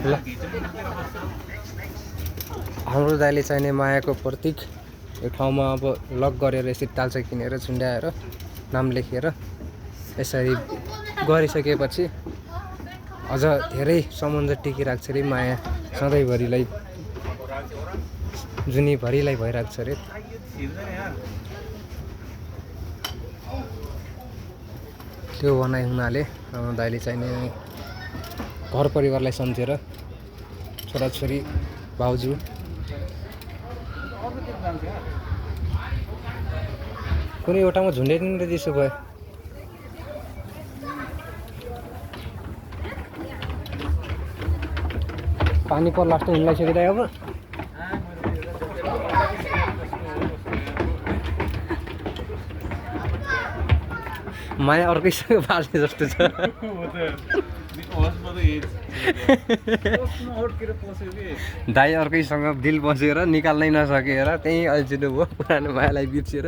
ल हाम्रो दाइले चाहिने मायाको प्रतीक यो ठाउँमा अब लक गरेर यसरी तालचा किनेर झुन्ड्याएर नाम लेखेर यसरी गरिसकेपछि अझ धेरै सम्बन्ध टिकिरहेको छ अरे माया सधैँभरिलाई जुनीभरिलाई भइरहेको छ अरे त्यो भनाइ हुनाले दाइले चाहिने घर परिवारलाई सम्झेर छोराछोरी भाउजू कुनै एउटामा झुन्ड्याइदिनु र त्यसो भए पानी पर लास्ट हिँड्लाइसक्यो दाइ अब माया अर्कैसँग बाल्ने जस्तो छ दाइ अर्कैसँग दिल बसेर निकाल्नै नसकेर त्यहीँ अल्झिनु भयो पुरानो मायालाई बिर्सेर